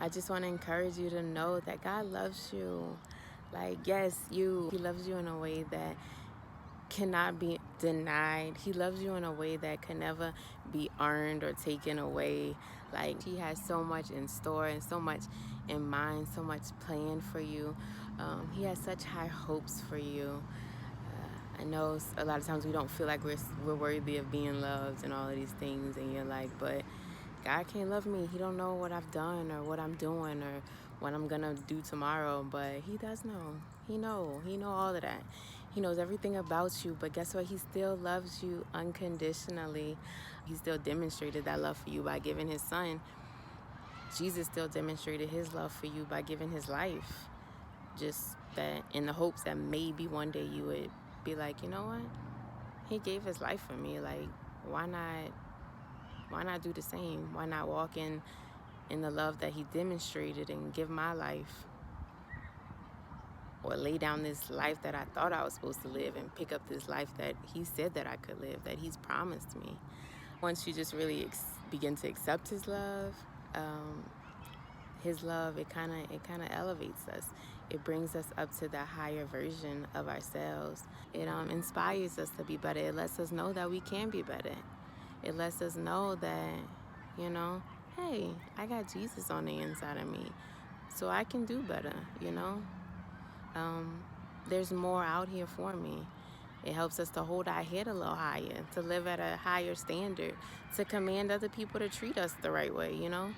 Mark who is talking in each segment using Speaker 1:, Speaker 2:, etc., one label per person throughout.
Speaker 1: I just want to encourage you to know that God loves you. Like, yes, He loves you in a way that cannot be denied. He loves you in a way that can never be earned or taken away. Like, He has so much in store and so much in mind, so much planned for you. He has such high hopes for you. I know a lot of times we don't feel like we're worthy of being loved and all of these things, and you're like, but God can't love me. He don't know what I've done or what I'm doing or what I'm gonna do tomorrow, but He does know. He know all of that. He knows everything about you, but guess what? He still loves you unconditionally. He still demonstrated that love for you by giving His Son. Jesus still demonstrated His love for you by giving His life. Just that in the hopes that maybe one day you would be like, you know what? He gave His life for me. Like, why not do the same? Why not walk in the love that He demonstrated and give my life, or lay down this life that I thought I was supposed to live and pick up this life that He said that I could live, that He's promised me. Once you just really begin to accept His love, His love, it kind of elevates us. It brings us up to the higher version of ourselves. It inspires us to be better. It lets us know that we can be better. It lets us know that, you know, hey, I got Jesus on the inside of me, so I can do better, you know. There's more out here for me. It helps us to hold our head a little higher, to live at a higher standard, to command other people to treat us the right way, you know.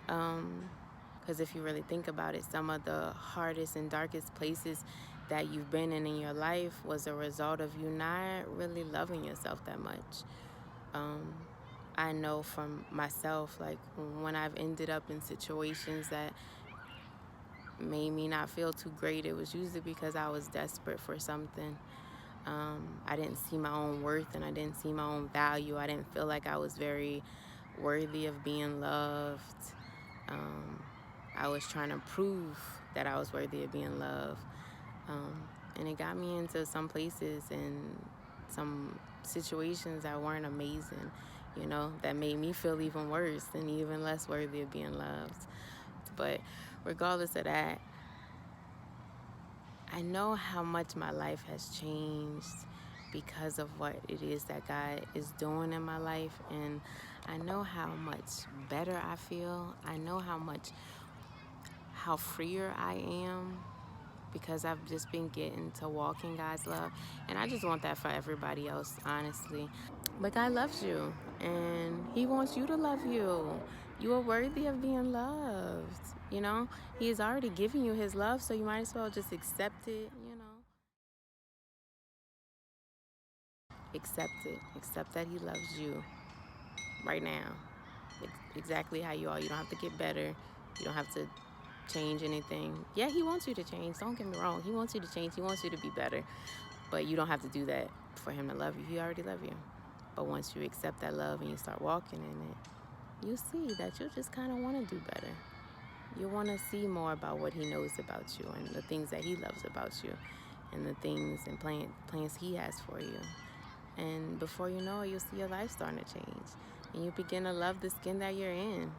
Speaker 1: Because if you really think about it, some of the hardest and darkest places that you've been in your life was a result of you not really loving yourself that much. I know from myself, like when I've ended up in situations that made me not feel too great, it was usually because I was desperate for something. I didn't see my own worth and I didn't see my own value. I didn't feel like I was very worthy of being loved. I was trying to prove that I was worthy of being loved. And it got me into some places and some situations that weren't amazing, you know, that made me feel even worse and even less worthy of being loved. But regardless of that, I know how much my life has changed because of what it is that God is doing in my life. And I know how much better I feel. I know how freer I am because I've just been getting to walk in God's love. And I just want that for everybody else, honestly. But God loves you and He wants you to love you. You are worthy of being loved. You know, He has already given you His love, so you might as well just accept it, you know. Accept it. Accept that He loves you right now. Exactly how you are. You don't have to get better. You don't have to change anything. Yeah, He wants you to change. Don't get me wrong. He wants you to change. He wants you to be better. But you don't have to do that for Him to love you. He already loves you. But once you accept that love and you start walking in it, you see that you just kind of want to do better. You want to see more about what He knows about you and the things that He loves about you and the things and plans He has for you. And before you know it, you'll see your life starting to change. And you begin to love the skin that you're in.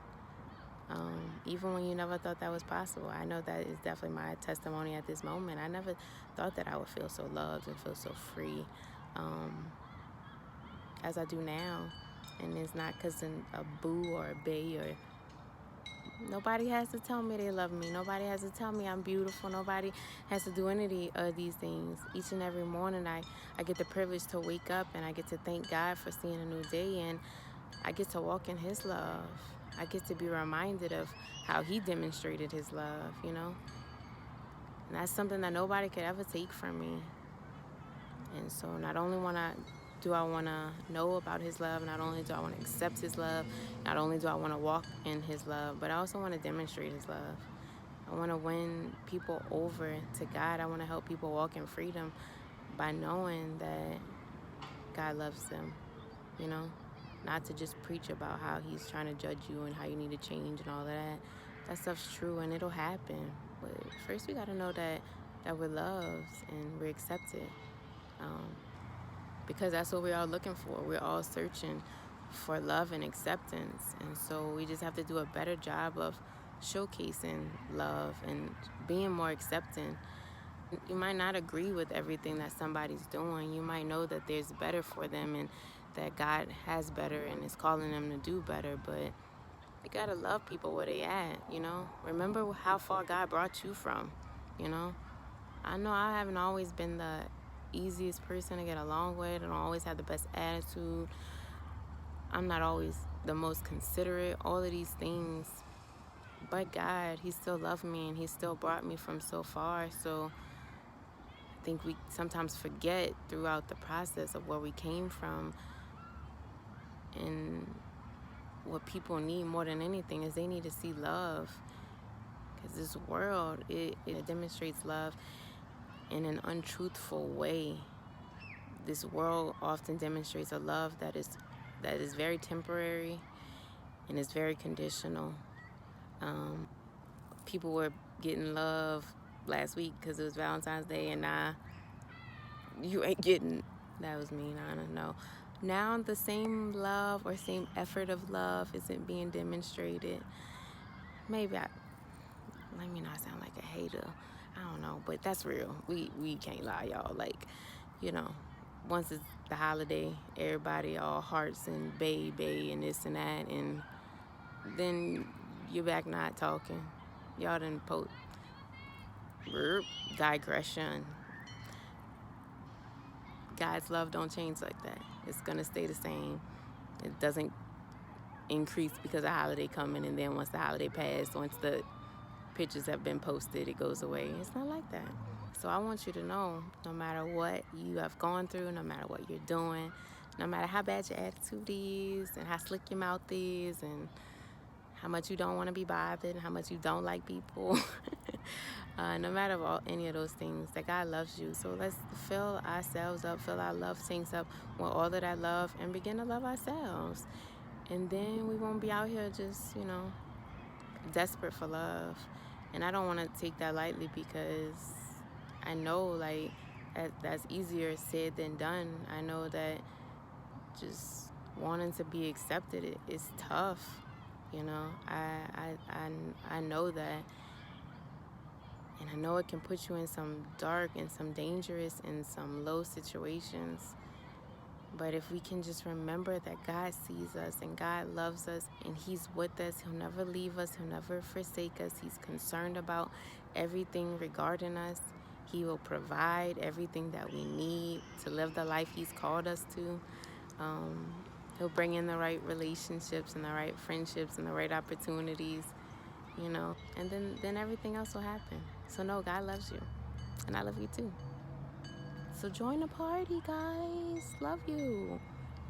Speaker 1: Even when you never thought that was possible. I know that is definitely my testimony at this moment. I never thought that I would feel so loved and feel so free as I do now. And it's not because a boo or a bae or nobody has to tell me they love me. Nobody has to tell me I'm beautiful. Nobody has to do any of these things. Each and every morning I get the privilege to wake up and I get to thank God for seeing a new day, and I get to walk in His love. I get to be reminded of how He demonstrated His love, you know? And that's something that nobody could ever take from me. And so not only do I want to know about His love, not only do I want to accept His love, not only do I want to walk in His love, but I also want to demonstrate His love. I want to win people over to God. I want to help people walk in freedom by knowing that God loves them, you know? Not to just preach about how He's trying to judge you and how you need to change and all of that. That stuff's true and it'll happen. But first we got to know that we're loved and we're accepted. Because that's what we're all looking for. We're all searching for love and acceptance. And so we just have to do a better job of showcasing love and being more accepting. You might not agree with everything that somebody's doing. You might know that there's better for them and that God has better and is calling them to do better, but you gotta love people where they at, you know? Remember how far God brought you from, you know? I know I haven't always been the easiest person to get along with. I don't always have the best attitude. I'm not always the most considerate, all of these things. But God, He still loved me and He still brought me from so far. So I think we sometimes forget throughout the process of where we came from, and what people need more than anything is they need to see love. Because this world, it demonstrates love in an untruthful way. This world often demonstrates a love that is very temporary and is very conditional. People were getting love last week because it was Valentine's Day, and now you ain't getting. That was mean. I don't know. Now the same love or same effort of love isn't being demonstrated. Maybe let me not sound like a hater. I don't know, but that's real. We can't lie, y'all. Like, you know, once it's the holiday, everybody all hearts and baby and this and that, and then you're back not talking. Y'all done post digression. God's love don't change like that. It's gonna stay the same. It doesn't increase because a holiday coming, and then once the holiday passed, once the pictures have been posted, it goes away. It's not like that. So I want you to know, no matter what you have gone through, no matter what you're doing, no matter how bad your attitude is and how slick your mouth is and how much you don't want to be bothered, how much you don't like people, no matter any of those things, that God loves you. So let's fill ourselves up, fill our love tanks up with all of that love and begin to love ourselves. And then we won't be out here just, desperate for love. And I don't want to take that lightly, because I know, like, that's easier said than done. I know that just wanting to be accepted is tough. I know that, and I know it can put you in some dark and some dangerous and some low situations. But if we can just remember that God sees us and God loves us and He's with us, He'll never leave us, He'll never forsake us. He's concerned about everything regarding us. He will provide everything that we need to live the life He's called us to. He'll bring in the right relationships and the right friendships and the right opportunities, and then everything else will happen. So no, God loves you, and I love you too. So join the party, guys. Love you.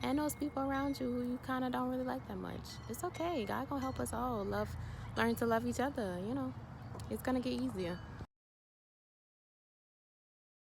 Speaker 1: And those people around you who you kind of don't really like that much. It's okay. God gonna help us all learn to love each other. It's gonna get easier.